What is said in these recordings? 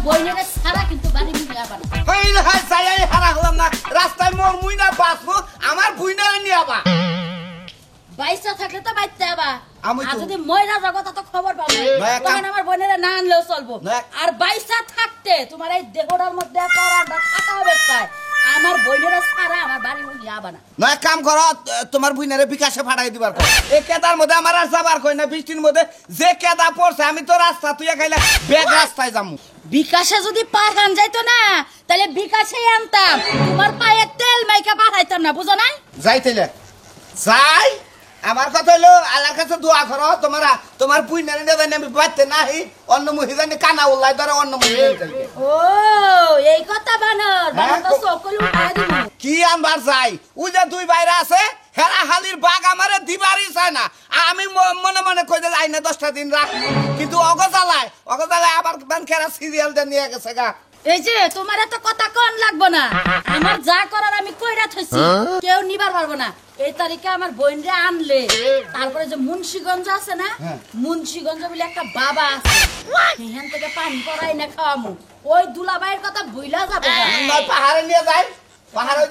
বইনের সারা কিন্তু বাড়ি মিলে আবার হাই হাই যাই হারা হলাম না রাস্তায় মোর মুই না বাসবো আমার বুইনারে নিয়ে আবা বাইসা থাকলে তো বাইতে আবা আমি আর তো- যদি ময়রা জগৎ তো খবর পাবো নয়া তখন আমার বোনের না আনলেও চলবো নয়া- আর বাইসা থাকতে তোমার এই দেহটার মধ্যে করাটা থাকা হবে তাই আমার বোনের সারা আমার বাড়ি মিলে আবা না না এক কাম করো তোমার বুইনারে বিকাশে ফাটাই দিবার কর এই কেদার মধ্যে আমার আর যাবার কই না বৃষ্টির মধ্যে যে কেদা পড়ছে আমি তো রাস্তা তুই খাইলে ব্যাগ রাস্তায় যামু বিকাশে যদি পাঠান যাইতো না তাহলে বিকাশে আনতাম তোমার পায়ে তেল মাইকা পাঠাইতাম না বুঝো না যাইতেলে যাই আমার কথা হলো আল্লাহর কাছে দোয়া করো তোমার বুইনারে না জানি আমি বাড়তে নাহি অন্য মহিলানি কানা উল্লাই ধরে অন্য মহিলা ও এই কথা বানর বানর তো সকল উঠাই দিব কি আনবার যাই ওই যে দুই বাইরে আছে হেরা হালির বাঘ আমারে দিবারই চায় না আমি মনে মনে কই যে আইনে 10টা দিন রাখ কিন্তু অগজালায় আবার খেরা সিরিয়াল দিয়ে নিয়ে গেছে গা এই যে তোমার এত কথা কোন লাগবো না আমার যা করার আমি কইরা থইছি কেউ নিবার পারবো না এই তারিখে আমার বোনরে আনলে তারপরে যে মুন্সিগঞ্জ আছে না মুন্সিগঞ্জ বলে একটা বাবা আছে এখান থেকে পানি পড়াই না খাওয়ামু ওই দুলাবাইয়ের কথা ভুইলা যাবে না। নয় পাহাড়ে নিয়ে যায় পাহাড়ে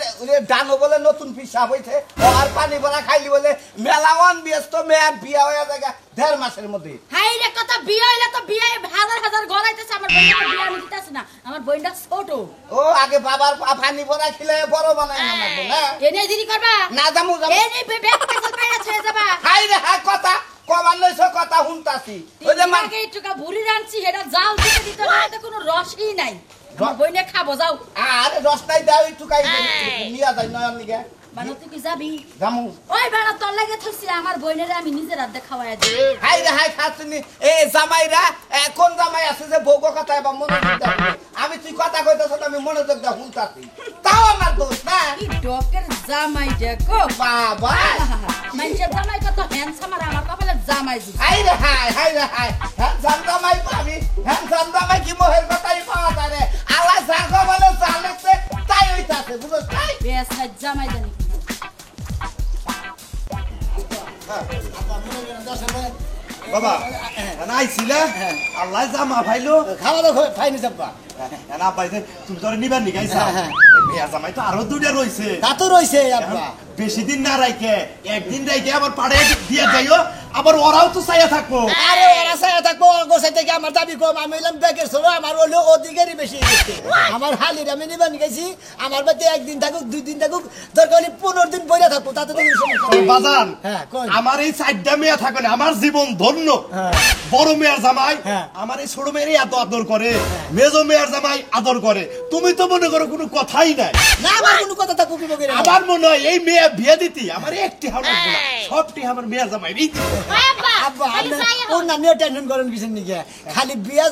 ডানো বলে নতুন পিসাব হইছে আর পানি ভরা খাইলি বলে মেলাওয়ান ব্যস্ত মেয়ার বিয়া হয়ে যায় 1.5 মাসের মধ্যে হাই রে কথা বিয়ে হইলে তো বিয়ে হাজার হাজার গড়াইতেছে আমার বোনটা বিয়ে আমি দিতেছি না আমার বোনটা ছোট ও আগে বাবার পানি ভরা খেলে বড় বানাই না লাগবে না এনে দেরি করবা না যামু এনে বেক পেছল পাইরা ছেড়ে যাবা হাই রে হাই কথা কবার লইছ কথা শুনতাছি ওই যে আগে একটুকা ভুরি রানছি এটা জাল দিতে দিতে না এতে কোনো রসই নাই আমার বইনে খাবো যাও আরে রসটাই দাও একটু কাই নিয়া যাই নয়ন নিগে মানে তুই কি যাবি যামু ওই বেড়া তোর লাগে থইছি আমার বইনের আমি নিজের হাতে খাওয়াই দিই হাই রে হাই খাচ্ছিনি এ জামাইরা কোন জামাই আছে যে ভোগ কথা এবার মনোযোগ দাও আমি তুই কথা কইতাছ আমি মনোযোগ দাও শুনতাছি তাও আমার দোষ না কি ডকের জামাই দেখো বাবা মানুষের জামাই কত হ্যান্ডসাম আর আমার কপালে জামাই দিছে হাই রে হাই হ্যাঁ জামাই পাবি হ্যাঁ জামাই কি মোহের কথাই পাওয়া যায় রে আল্লাহ জাগো বলে জানেছে তাই হইতাছে বুঝছ তাই বেশ জামাই জানি বাবা আইছিলে আল্লাহ জামা ভাইলো খাওয়া দাওয়া ফাইনি যাবা না পাইছে তুমি তোরে নিবার নি গাইছা মেয়া জামাই তো আরো দুইটা রইছে তা তো রইছে আব্বা বেশি দিন না রাইকে একদিন রাইকে আবার পাড়ে দিয়ে যাইও আবার ওরাও তো চাইয়া থাকবো আরে এরা সায়া থাকবো গোসাই থেকে আমার দাবি কম আমি এলাম ব্যাগের ছোট আমার হলো অধিকারই বেশি গেছে আমার হালির আমি নিবান গেছি আমার বাড়িতে একদিন থাকুক 2 দিন থাকুক দরকার হলে 15 দিন বইরা থাকবো তাতে তো কোনো সমস্যা নেই। বাজান হ্যাঁ, কই? আমার এই চারটা মেয়া থাকে না আমার জীবন ধন্য হ্যাঁ। বড় মেয়ার জামাই হ্যাঁ। আমার এই ছোট মেয়েরই এত আদর করে মেজো মেয়ার জামাই আদর করে তুমি তো মনে করো কোনো কথাই নাই না আমার কোনো কথা থাকুক কি বকে আমার মনে হয় এই মেয়ে বিয়ে দিতি আমার একটি হাওড় সবটি আমার মেয়ার জামাই আব্বা আপনি কোন না নিয়ে টেনশন করেন কিছু নিকে খালি বিয়া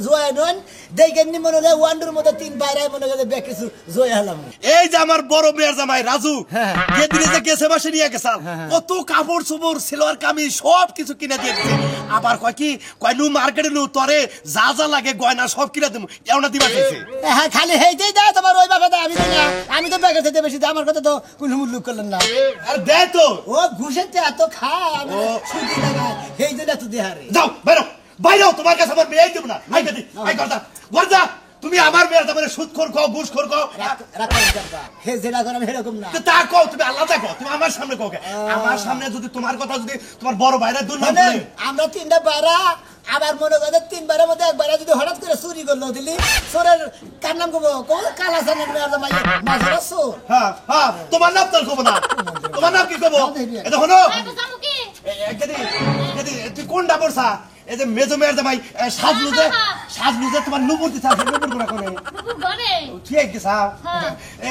জুয়া নন দেখেন নি মনে হলে ওয়ান্ডার মধ্যে 3 বাইরে মনে করে বেশ কিছু জয় হলাম এই যে আমার বড় মেয়ের জামাই রাজু হ্যাঁ। যেদিনে যে গেছে মাসে নিয়ে গেছাল কত কাপড় চোপড় সিলোয়ার কামিজ সব কিছু কিনে দিয়ে দিছে আবার কয় কি কয় নু মার্কেটে নু তরে যা যা লাগে গয়না সব কিনে দেবো এওনা দিবা চাইছে হ্যাঁ খালি হেইতেই দেয় তোমার ওই বাবা আমি তো না আমি তো ব্যাগের থেকে বেশি আমার কথা তো কোনো মূল্য করলেন না আর দেয় তো ও ঘুষের তে এত খায় আমি সুদি লাগায় হেই দিন এত দেহারে যাও বাইরে তোমার কাছে আমার মেয়ে দেবো না আই গদি আই গর্দা তুমি আমার মেয়ের জামাই সুদখোর কও ঘুষখোর কও রাখেন যাবা হে যেটা করে আমি এরকম না তো তা কও তুমি আল্লাহ দেখো তুমি আমার সামনে কও আমার সামনে যদি তোমার কথা যদি তোমার বড় ভাইরা দুর্নাম মানে করে আমরা 3টা বাইরা আবার মনে করে 3 বাইরের মধ্যে এক বাইরা যদি হঠাৎ করে চুরি করলো দিলি চোরের কার নাম কব কালা সানের মেয়ের জামাই মাঝরা চোর হ্যাঁ তোমার নাম তো কব না তোমার নাম কি কব এটা হলো তুই কোনটা পড়ছা এই যে মেজো মেয়ের জামাই সাজলুজে তোমার নুপুর দিছা নুপুর গুণা করে নুপুর গনে ঠিক দিছা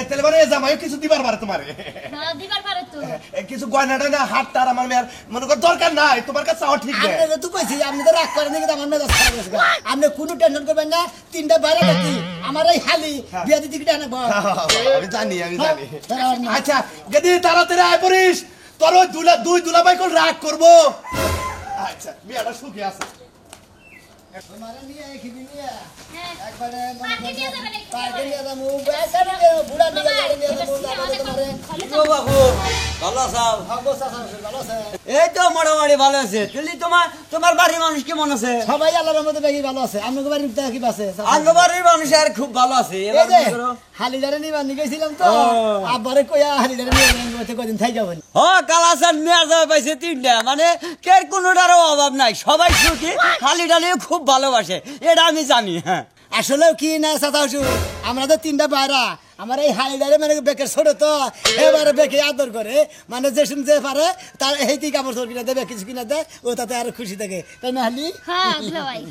তাহলে মানে জামাই কিছু দিবার পারে তোমারে দিবার পারে তো কিছু গয়নাটা না হাতটার আমার মেয়ের মনে কর দরকার নাই তোমার কাছে চাও ঠিক নেই আপনি তো কইছি আপনি তো রাগ করেন কিন্তু আমার মেজাজ খারাপ হয়েছে আপনি কোনো টেনশন করবেন না 3টা বাইরে থাকি আমার এই হালি বিয়া দিতে কি টানা আমি জানি আচ্ছা যদি তাড়াতাড়ি আয় পড়িস তোর ওই দুই দুলাভাই কোন রাগ করবো আচ্ছা বিয়াটা সুখে আছে তোমারে নিয়ে খিদি নিয়ে হ্যাঁ। একবারে পার্কে নিয়ে যাবেন একটু পার্কে করে। নিয়ে যাবো বেকারে নিয়ে বুড়া নিয়ে যাবো নিয়ে যাবো তোমারে বাবু ভালো আছো? অবস্থা ভালো আছে এই তো মোটামুটি ভালো আছে। তুই তোমার বাড়ির মানুষ কেমন আছে? সবাই আল্লাহর মধ্যে বেশি ভালো আছে আপনাকে বাড়ির কি আছে আমার বাড়ির মানুষ আর খুব ভালো আছে। এই এবার যে মনে করো হালিদারে নিবার নিয়ে গেছিলাম তো ও। আব্বারে কইয়া হালিদারে নিয়ে কদিন থাই যাবেন কালাসান মেয়ার যাবে পাইছে 3টা, মানে কে কোনোটারও অভাব নাই, সবাই সুখী, খালি ডালিও খুব ভালোবাসে, এটা আমি জানি। হ্যাঁ আসলেও কি না চাচা হুজুর আমরা তো 3টা বাইরা আমার এই হালিদারে মানে বেকের ছোট তো এবারে বেকে আদর করে মানে যে শুন যে পারে তার এইটি কাপড় চোর কিনা দেবে কিছু কিনা দেয় ও তাতে আরো খুশি থাকে তাই না হালি হ্যাঁ দুলা ভাই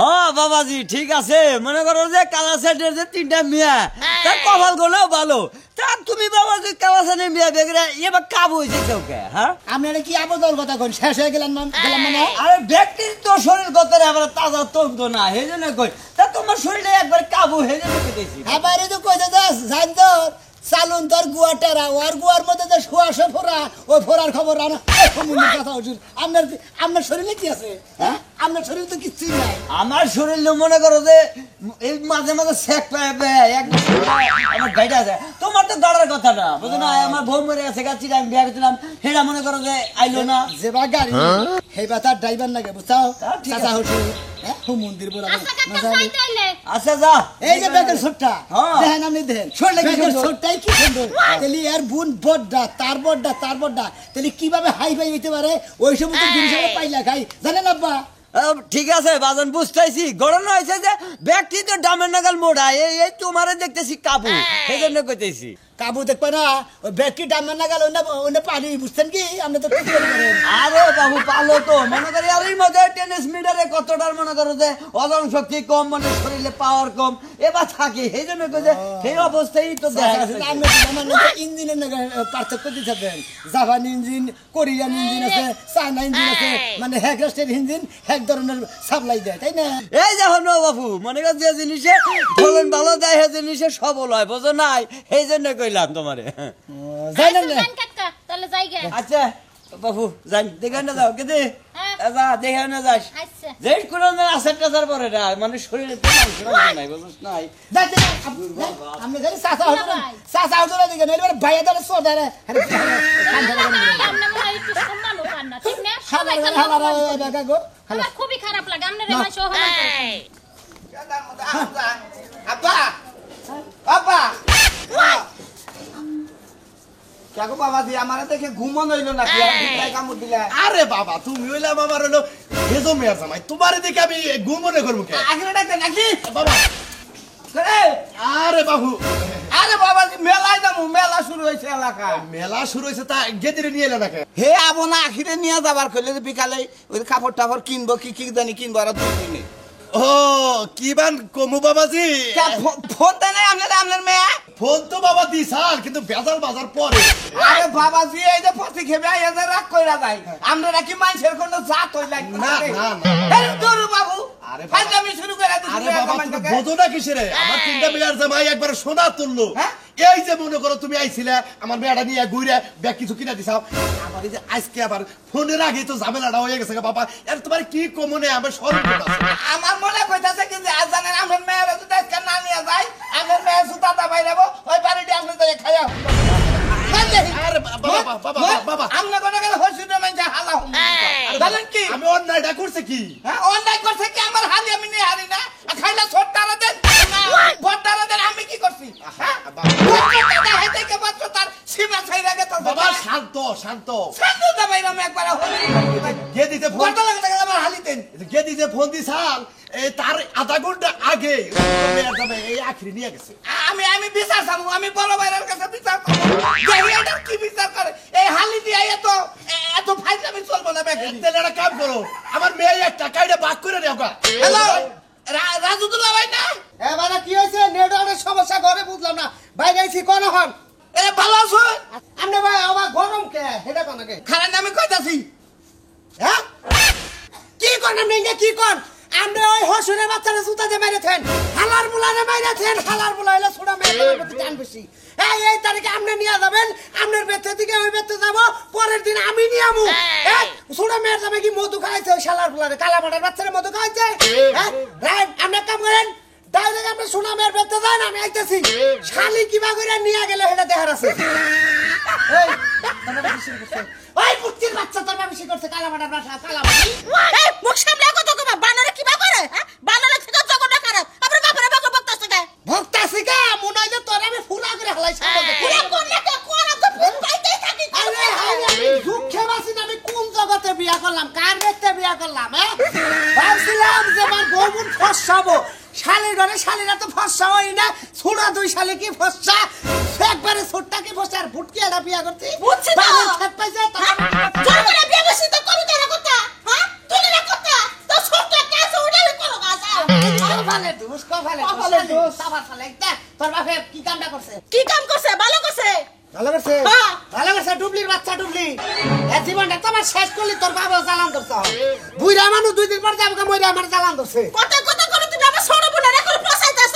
হ্যাঁ বাবাজি ঠিক আছে। মনে করো যে কালাসানের যে 3টা মেয়া, তার কপাল গুলো ভালো। তা তুমি বাবাজি কালাসানের মেয়া বেগরা এবার কাবু হয়েছে চৌকে। হ্যাঁ আপনারা কি আবদল কথা কোন শেষ হয়ে গেলেন গেলাম মানে আরে ব্যক্তির তো শরীর কত আবার তাজা তন্ত না, সেই জন্য কই তা তোমার শরীরে একবার কাবু হয়ে যাবে কেটেছি। আবার তো কইতে যাস জান তো চালুন তোর গুয়াটারা ওর গুয়ার মধ্যে যে শোয়াশে ফোরা ওই ফোরার খবর রানা কথা হুজুর আপনার শরীরে কি আছে হ্যাঁ আপনার শরীরে তো কিছুই নাই আমার শরীর মনে করো যে এই মাঝে মাঝে সেক পায় এক আমার গাইডা আছে। তোমার তো দাঁড়ার কথা না বুঝো না, আমার বউ মরে গেছে গাছি আমি বিয়ে করছিলাম, সেটা মনে করো যে আইলো না। যে বা গাড়ি সেই বা তার ড্রাইভার লাগে বুঝছাও তা ঠিক চাচা আছে। হুজুর হ্যাঁ মন্দির বলা আচ্ছা কাকা যাইতাইলে আচ্ছা যা এই যে বেকের ছোটটা হ্যাঁ। দেখেন আপনি দেখেন শরীরটা কি বেকের সুন্দর। ছোটটাই কি সুন্দর তাহলে এর বোন বড়টা তার বড়টা তাহলে কিভাবে হাই ফাই হইতে পারে ওই সমস্ত জিনিস আমরা পাইলা খাই জানেন আব্বা ঠিক আছে বাজন বুঝতেছি, গরম হয়েছে যে ব্যক্তি তো ডামের নাগাল মোড়া, এই তোমারে দেখতেছি কাবু, সেই জন্য কইতেছি। কাবু দেখবে না ওই ব্যাগটি ডাম্বার না গেল অন্য পানি বুঝছেন কি আপনি তো ঠিক করেন আরে বাবু পালো তো মনে করি আর এই মধ্যে টেনিস মিটারে কতটার মনে করো যে ওজন শক্তি কম, মানে শরীরে পাওয়ার কম, এবার থাকে সেই জন্য কইছে সেই অবস্থায় তো দেখা যাচ্ছে। ইঞ্জিনের পার্থক্য দিচ্ছেন জাপান ইঞ্জিন কোরিয়ান ইঞ্জিন আছে চায়না ইঞ্জিন আছে মানে হ্যাক রাষ্ট্রের ইঞ্জিন হ্যাক ধরনের সাপ্লাই দেয় তাই না এই দেখো না বাবু মনে কর যে জিনিসে ফলন ভালো দেয় সেই জিনিসে সবল হয়, বোঝো নাই, সেই জন্য কইলাম তোমারে। জানেন না জান কাকা তাহলে যাই গে আচ্ছা বাবু জান দেখে না যাও কেদে হ্যাঁ। যা দেখে না যাস আচ্ছা যে কোনো আসার টাসার পরে না, মানে শরীরে তো মাংস নাই বুঝছ নাই। যাইতে আপনি জানি চাচা হুজুর দিকে নইলে ভাইয়া ধরে সোদারে আপনি মনে হয় একটু সম্মানও পান না ঠিক না সবাই খালি আমার খুবই খারাপ লাগে আপনার ভাই সহমান করে আব্বা আব্বা কেন বাবাজি আমার দেখে ঘুমন হইলো নাকি কামড় দিলে আরে বাবা তুমি হইলাম আমার হলো ভেজো মেয়ার জামাই, তোমার দিকে আমি ঘুমনে করবো কে আগে ডাকতে নাকি বাবা? আরে বাবু আরে বাবাজি মেলায় যাবো, মেলা শুরু হয়েছে এলাকায়। মেলা শুরু হয়েছে তা গেদিরে নিয়ে এলে নাকি? হে আবো না আখিরে নিয়ে যাবার কইলে যে বিকালে ওই কাপড় টাপড় কিনবো কি কি জানি কিনবো আর 2 দিনে ও কি বান কমু বাবাজি, ফোন দেয় নাই আপনার মেয়ে? ফোন তো বাবা দিছাল কিন্তু বেজাল বাজার পরে। আরে বাবাজি এই যে পথে খেবে এই যে রাগ কইরা যায় আমরা কি মানুষের কোন জাত হই লাগে না, না, না। আরে দূর বাবু আরে বাবা। ফাজলামি শুরু করে দিছি আরে বাবা তুমি বোঝো না কিসেরে, আমার 3টা মেয়ার জামাই একবার সোনা তুললো। হ্যাঁ? এই যে মনে করো তুমি আইছিলে আমার মেয়েটা নিয়ে ঘুরে ব্যাগ কিছু কিনা দিছাও, আমার এই যে আজকে আবার ফোনের আগে তো ঝামেলাটা হয়ে গেছে বাবা। আর তোমার কি কমনে আমার সরল আমার মনে কইতাছে কি যে আজ জানেন আমার মেয়ের যদি আজকে না নিয়ে যায় আমার মেয়ে সুতা দাবাই নেবো ওই বাড়িটি আপনি তো খাইয়া আরে বাবা বাবা বাবা আপনি কোন গেলে হসিনে মানে হালা হুম বলেন কি আমি অন্যায়টা করছে কি? হ্যাঁ অনলাইন করছে কি আমার হালি আমি নেই হারি না খাইলা ছোট্টারা দেন বড়টারা দেন আমি কি করছি হ্যাঁ বড়টা হেতে কে বাচ্চা তার সীমা ছাইরা গেছে বাবা শান্ত শান্ত। শান্ত দাবাই আমি একবার হলি গে দিতে ফোন, বড়টা লাগে আমার হালি দেন গে দিতে ফোন দিছাল এই তার আধা ঘন্টা আগে মেয়ের জামাই এই আখরি নিয়ে গেছে। আমি বিচার চাবো আমি বড় ভাইয়ের কাছে বিচার করবো দেখি এটা কি বিচার করে এই হালি দিয়ে এত ফাইজ আমি চলবো না ব্যাগে তাহলে একটা কাম করো, আমার মেয়ে একটা কাইডা বাক করে নেও গা। হ্যালো রাজুদুল্লাহ ভাই না এবারে কি হয়েছে নেটওয়ার্কের সমস্যা ঘরে বুঝলাম না বাইরে আইছি কোন হন এ ভালো আছো আপনি ভাই আমার গরম কে এটা কোনকে খারাপ আমি কইতাছি হ্যাঁ কি কোন নেঙ্গে কি কোন আমরা ওই হসুরের বাচ্চারা জুতা দিয়ে মেরেছেন হালার মুলারে মেরেছেন হালার মুলা হইলে ছোড়া মেরে প্রতি টান বেশি এই তারিখে আপনি নিয়ে যাবেন, আপনার বেতে থেকে ওই বেতে যাবো, পরের দিন আমি নিয়ে আমু। ছোট মেয়ের যাবে কি মধু খাইছে ওই শালার ফুলারে, কালা মাটার বাচ্চারা মধু খাইছে। রাইট, আপনি এক কাম করেন, ডাইরেক্ট আপনি সোনা মেয়ের বেতে যান, আমি আইতেছি। শালি কিবা করে নিয়ে গেলে সেটা দেখার আছে। এই, তোমরা বেশি করছে। ওই পুত্তির বাচ্চা তোর বেশি করছে, কালা মাটার বাচ্চা, কালা মাটি। এই মুখ সামনে কত কমা বানরে কিবা করে হ্যাঁ বানরে থেকে জগৎটা খারাপ আমরা বাপরে বাপরে বকতাছ কে ভক্তা শিখা মনে হয় যে তোর আমি ফুলা করে হালাইছি। পুরা কোন না কোন তো ফোন পাইতেই থাকি আরে আমি দুঃখে বাসি না, আমি কোন জগতে বিয়া করলাম, কার বেতে বিয়া করলাম? ভাবছিলাম যে আমার বউমুন ফসাবো, শালির ঘরে শালিরা তো ফসা হয় না, ছোড়া দুই শালি কি ফসা, একবারে ছোটটা কি ফসা, আর ফুটকি একটা বিয়া করছি। বুঝছি তো। খেত পাইছে জন্মরে বিয়ে বসি তো কবি তোর কথা হ্যাঁ তুই না কথা তো ছোট কাছে উড়ালে করো গাছা কপালে দোষ, কপালে কপালে দোষ। সাবার শালা একটা তোর বাপে কি কামটা করছে? কি কাম করছে ভালো করছে ভালো করছে, হ্যাঁ। ভালো করছে, ডুবলির বাচ্চা ডুবলি। এ জীবনটা তোমার শেষ করলি, তোর বাবা জ্বালান ধরছে। বুইরা মানুষ 2 দিন পর যাবে মরে আমার জ্বালান ধরছে। কত কত করে তুমি আমার ছোট বোনের এখন ফসাইতাছ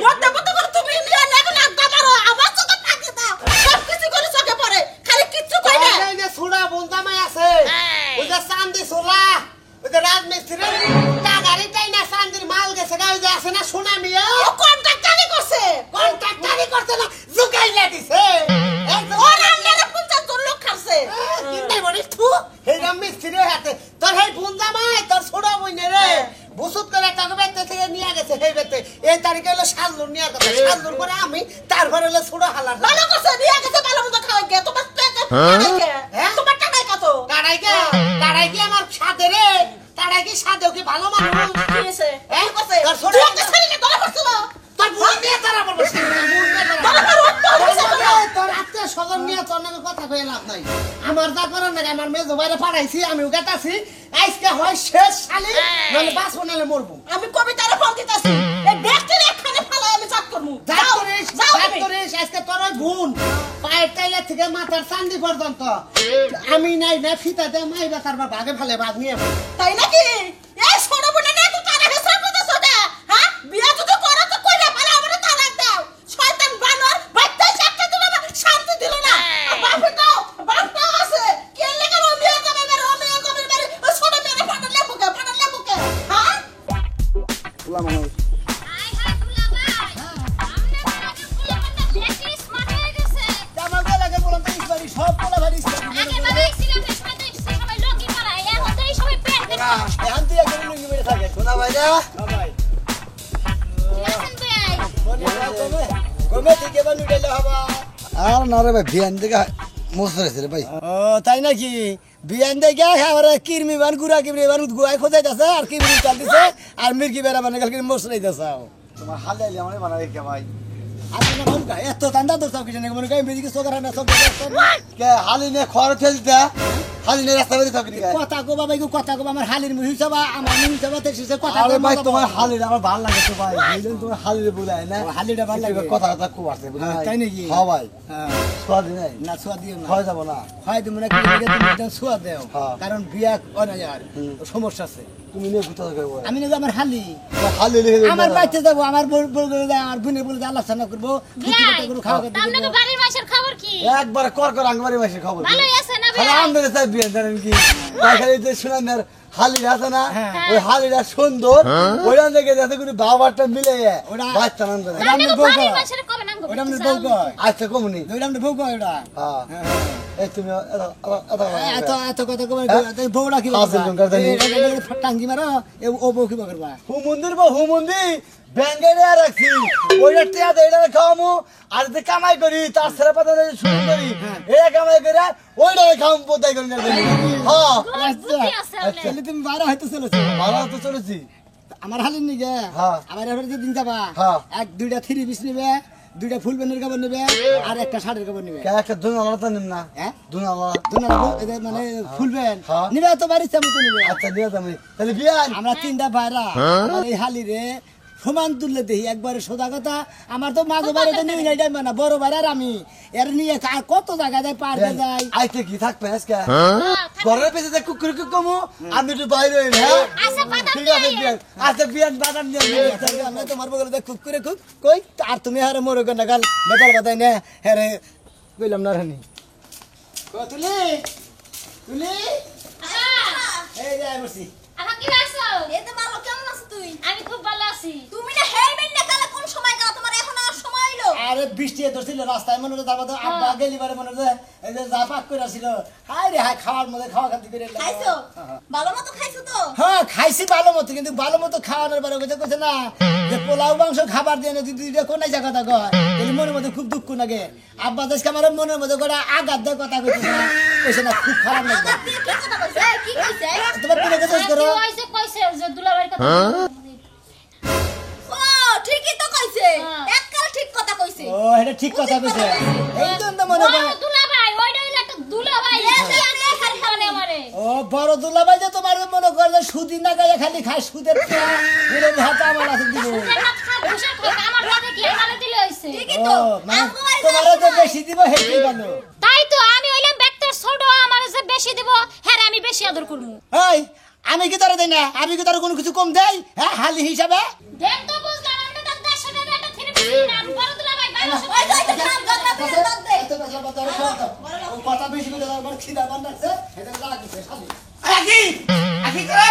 মত মত করে তুমি নিয়ে না এখন আড্ডা মারো আবার চোখে ফাঁকি দাও সব কিছু করে চোখে পড়ে খালি কিচ্ছু কই না এই যে সুরা বন্দামাই আছে, ওই যে চান্দি সোলা, ওই যে রাজমিস্ত্রি টাকারিটাই না চান্দির মাল গেছে গা, ওই যে আছে না সোনা মিয়া, ও কন্ট্রাক্টরই করছে কন্ট্রাক্টারি করছে না, জুকাইলা দিছে। ও রান্নারে 50 জন লোক খাচ্ছে কিনতে বলিস তু এই রাজমিস্ত্রি হাতে তোর এই বন্দামাই তোর ছোট বইনে রে বুসুত করে টাকা বেতে থেকে নিয়ে গেছে। এই বেতে এই তারিখে হলো শালদুর নিয়ে কথা, শালদুর করে আমি, তারপরে হলো ছোট হালার ভালো করছে নিয়ে গেছে ভালো মতো খাওয়াই গে তোমার তোমার টাকায় কত তারাই কি আমার সাথে রে, তারাই কি সাথে কি ভালো মানুষ? কি হইছে হ্যাঁ? করছে তোর ছোট তুই একটা ছেলেকে ধরে পড়ছিল তোর বুড়ি নিয়ে তারা বলবো, তোর আত্মীয় স্বজন নিয়ে তোর নামে কথা কয়ে লাভ নাই। আমার যা করার নাই, আমার মেজো বাইরে পাঠাইছি, আমিও গেতাছি, আজকে হয় শেষ শালি, নাহলে বাঁচবো নাহলে মরবো। আমি কবিতারে ফোন দিতেছি এই ব্যক্তির একখানে ফালা আমি চাক করমু যাক করিস, আজকে তোর ওই গুণ, পায়ের টাইলে থেকে মাথার চান্দি পর্যন্ত আমি নাই না ফিতা দিয়ে মাইবা, তারপর ভাগে ফেলে ভাগ নিয়ে ফেলে। তাই নাকি এই ছোট বোনে না তুই টাকা হিসাব করতেছ না হ্যাঁ বিয়া যদি করো তো কইরা পারে আমারে তালাক দাও শয়তান বানর বাইতে চাকতে দিল না শান্তি দিল না বাপটাও আছে কে লাগা ও বিয়া যাবে মেরে ও বিয়া যাবে মেরে ও ছোট মেরে ফাটালে বুকে হ্যাঁ হাই হাই দুলা ভাই আমনে আগে ফুলা পাতা বেশি স্মার্ট হয়ে গেছে আমার লাগে বললাম তো ইসবাড়ি সব বলা ভারি আগে ভাবে ছিলাম সময় তো সবাই লগি পারা এখন তো এই সবাই পেট পেট এখন তুই একজন লুঙ্গি মেরে থাকে শোনা ভাই না ভাই আছেন ভাই গমে থেকে বা নুডেলে হবা। আর না রে ভাই বিয়ান থেকে মস্ত হয়েছে রে ভাই ও তাই নাকি বিয়ান দেখে আমার কিরমি বান গুড়া কিরমি বান গুয়াই খোঁজাই দিছে আর কিরমি চাল দিছে আর মির্কি বেড়া বানে কালকে মশলাই দিছে। তোমার হালে আমার বানাই কে ভাই আপনি না মন এত দান্দা তো সব কিছু নেই মনে কই মেদিকে সোগারা না সব কে হালি নে খরচ ফেলতে হালি নে রাস্তা বেরিয়ে থাকি কথা কো বাবা গো কথা কো আমার হালির মুহি সবা আমার মুহি সবা তে সে কথা আরে ভাই তোমার হালি আমার ভালো লাগে তো ভাই বুঝলেন তোমার হালি বুঝায় না হালিটা ভালো লাগে কথা কথা খুব আছে বুঝলেন তাই নাকি? হ্যাঁ ভাই হ্যাঁ স্বাদ নাই না সোয়া দিও না খাওয়া যাব না হয় তুমি না কি তুমি একদম সোয়া দেও হ্যাঁ। কারণ বিয়া করে যার সমস্যা আছে। তুমি নিয়ে ঘুরতে থাকবে আমি না আমার হালি হালি লিখে আমার বাড়িতে যাবো আমার বল আমার বোনের বলে আল্লাহ সানা করবো খাওয়া আপনাকে বাড়ির মাসের খবর কি একবার কর আঙ্গবাড়ি মাসে খবর ভালোই আছে না খালি ভাই আমদের চাই বিয়ে জানেন কি খালি যে শুনানের হালিরা আছে না হ্যাঁ। ওই হালিরা সুন্দর ওইখান থেকে যাতে কোনো বাবারটা মিলে ওরা- বাচ্চা নাম দেয় আপনাকে বাড়ির মাসের কবে নাম ওটা আমরা বউ কয় আচ্ছা কমনি ওটা আমরা বউ কয় ওটা হ্যাঁ এই তুমি এত এত কথা কবার বউটা কি হাসিল জঙ্কার জানি। টাঙ্গি মারো ও বউ কি করবা হু মন্দির ব্যাঙ্গে রাখছি ওইটা টিয়া দেয় এটা খাওয়ামু আর যদি কামাই করি তার ছেলে পাতা শুরু করি এটা কামাই করে ওইটা খাওয়াম পোতাই করি না হ্যাঁ বুদ্ধি আছে আপনার তাহলে তুমি বাইরে হয়তো চলেছো ভালো তো চলেছি আমার হালির নিগে হ্যাঁ। আমার এবার যেদিন যাবা হ্যাঁ। এক দুইটা থ্রি পিস নেবে দুইটা ফুল প্যান্টের কাপড় নেবে আর একটা শার্টের কাপড় নেবে একটা দুন আলাদা নিম না হ্যাঁ দুন আলাদা মানে ফুল প্যান্ট হ্যাঁ। নিবে তো বাড়ির চামচ নিবে আচ্ছা নিয়ে তুমি তাহলে বিয়ান আমরা তিনটা ভাইরা আমার এই হালিরে সমান তুললে দেখি একবারে সোজা কথা আমার তো মাঝে বাইরে তো নিয়ে নাই না বড় ভাইরা আর আমি এর নিয়ে কত জায়গা যায় পার্কে যাই আইতে কি থাকবে আজকে ঘরের পেছনে কুকুর কমু আমি একটু বাইরে হইলে আচ্ছা বাদাম ঠিক দিয়ে আছে আইয়েন। বিয়ান আচ্ছা বিয়ান বাদাম দিয়ে আমি তোমার বগলে দেখ খুব করে খুব কই আর তুমি হারে মোর গনা গাল বেতাল বাদাই না হেরে কইলাম না রানি তুলি তুলি এই যে বসি আমার কি আছো? এতে ভালো কেমন আছিস তুই? আমি খুব ভালো আছি। তুমি না হেলমেট না কালে কোন সময় গেল তোমার এখন আর সময় হইলো? আরে বৃষ্টি ধরছিল রাস্তায় মনে হলো তারপর আব্বা গেলি বারে মনে হলো এই যে যা পাক করে আসছিল হাই রে হাই খাওয়ার মধ্যে খাওয়া খাতি করে এলাম। খাইছো? ভালো মতো খাইছো তো? হ্যাঁ খাইছি ভালো মতো কিন্তু ভালো মতো খাওয়ানোর পরে কইছে না যে পোলাও মাংস খাবার দিয়ে না দুইটা কোনায় জায়গা তা কয় এই মনের মধ্যে খুব দুঃখ লাগে আব্বা দেশকে আমার মনের মধ্যে করে আঘাত দিয়ে কথা কইছে না খুব খারাপ লাগে আবার তুই কি কথা বলছিস? এই, কি কইছে? তোমার কি লেগে কি করো হইছে কইছে যে দুলাভাইয়ের কথা। ও, ঠিকই তো কইছে। হ্যাঁ। এককাল ঠিক কথা কইছে। ও এটা ঠিক কথা কইছে এই জন্য মনে ও করে দুলাভাই, ওইটা হইলো একটা দুলাভাই। এসে আনে খালি খানে আমারে। ও বড় দুলাভাই যে তোমার মনে করে যে সুদি না গায়ে খালি খায় সুদের হাত আমার আছে দিব সুদের হাত খা, ঘুষের খা, আমার লাগে কি আমারে দিলে হইছে। ঠিকই ও তো। মানে আমগো বাড়ি তোমার যাস যে না। বেশি দিব হেঁটেই ভালো তাই তো আমি হইলাম ব্যক্তির ছোট, আমারে যে বেশি দিব হ্যাঁ আমি বেশি আদর করবো। এই আমি কি তারা দেই না আমি কি তারা কোনো কিছু কম দেই হ্যাঁ হালি হিসাবে দেখ তো বুঝলাম আমি তো 100 টাকা একটা থিরে বেশি না, আমি বড় দুলাভাই 1200 ওই তো, ওই তো, খাম, গদরা ফিরে দাও দে। ও কথা বেশি করে আমার খিদা বান্ধাছে এটা লাগিছে খালি আকি আকি করে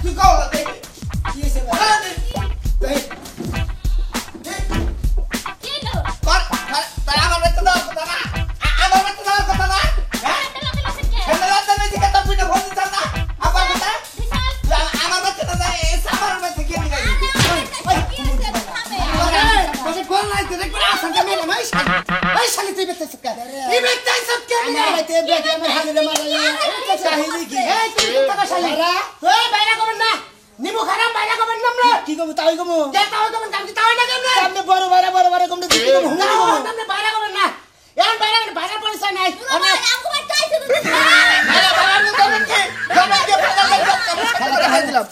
তুই কও কি হইছে ভাই কি হলো? তারা আমার বেতন দাও কথা না আমার বেতন দেওয়ার কথা না হ্যাঁ তেলা তেলা শিখে। খেলাতে মেজি কথা তুই না বলছিস না আমার কথা ঠিক আমার বেতন দাও এই সামার বেতন কে নিয়ে কি হইছে? থামে। বসে কোন নাই তুই করে আসন কে মেলে মাইশ এই শালি তুই বেতন সব কে এই বেতন সব কে আমার বাইতে বেকে আমার হালিরে মারাইয়া এটা চাহিদি কি এই তুই টাকা শালি তুই বাইরে করবেন না নিমু খারাপ বাইরে করবেন না আমরা কি কম তাই কম কে তাও করবেন কাম কি তাও না কেন আপনি বড় কম দিতে কম হুম না আপনি বাইরে করবেন না এখন বাইরে বাইরে পয়সা নাই আমগো বাড়ি চাইছে তো দিতে। বাইরে বাইরে করবেন কি করবেন কি খেলা খাই দিলাম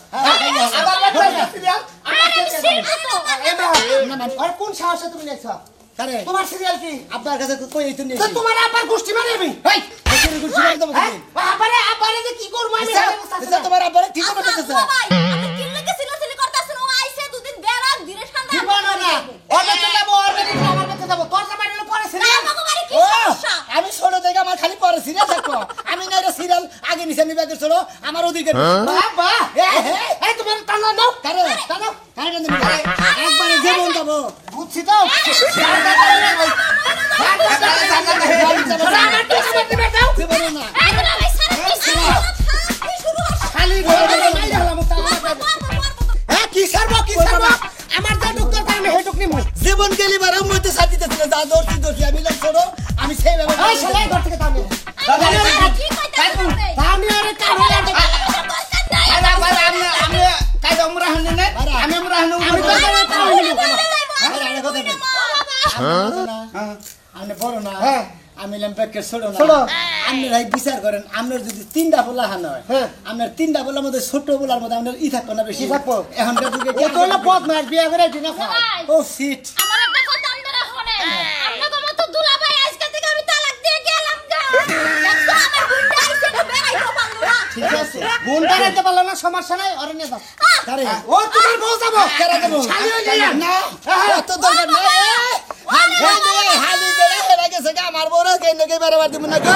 আবার বেতন সিরিয়াল আমি শিখবো তো। আর কোন সাহসে তুমি লেখছ আরে তোমার সিরিয়াল কি আপনার কাছে কই এই তুমি তো তোমার আব্বার গোষ্ঠী মানে আমি এই আব্বারে যে কি করব আমি এটা তোমার আবার কি করে আচ্ছা, করতেছে বাবাই, আপনি কি লাগে সিলাসিলি করতাছেন? ও আইছে দুদিন বেড়াক দিনে ঠান্ডা। জীবন না ওর কাছে যাব ওর কাছে আমার কাছে যাব তোর জামাই হলো পরে সিরিয়াল আমগো বাড়ি কি ও সমস্যা? আমি ছোট থেকে আমার খালি পরে সিরিয়াল থাকো আমি না এটা সিরিয়াল আগে নিচে নিবে ছোট আমার ওদিকে বাবা এই তোমার টানা নাও কারে টানো কারে টানো একবারে জীবন যাব বুঝছি তো জীবন না এই দুলাভাই সারা কিছু কি শুরু হচ্ছে? খালি হ্যাঁ কি সারবো আমার যা ডক্টর আমি হে ডক্টর নিমু জীবন গেলি বারে মইতে সাথে দিতে যা দর্শি আমি লাগ ছোট আমি সেই ভাবে এই শালাই ঘর থেকে তামি কি কইতাছেন? আমি আরে কাম হয়ে আমি কাজ আমরা হনে না আমি আমরা হনে আমি তো আমি বড় না হ্যাঁ। আমি ল্যাম্পেকে ছোট না ছোট। আপনি ভাই বিচার করেন আপনার যদি তিনটা পোলা হান হয় হ্যাঁ। আপনার তিনটা পোলার মধ্যে ছোট পোলার মধ্যে আপনার ই থাকতো না বেশি কি থাকবো? এখনকার যুগে ও তো হলো পথ মার বিয়ে করে দিনা খায় ভাই ও সিট আমার একটা কথা আপনারা শুনেন। আপনাদের মতো দুলাভাই আজকে থেকে আমি তালাক দিয়ে গেলাম গা। দেখছো আমার বুনটা আইছে তো বেড়াইতে পারলো না। ঠিক আছে গুন্ডা রেতে পারলো না সমস্যা নাই ওরে নিয়ে যাও আরে ও তোমার বউ যাবো কেরা দেবো শালি হয়ে যাই না অত দরকার না হালি দে হালি দে হেরা গেছে গা আমার বড় কেন কে বেরবার দিব না গো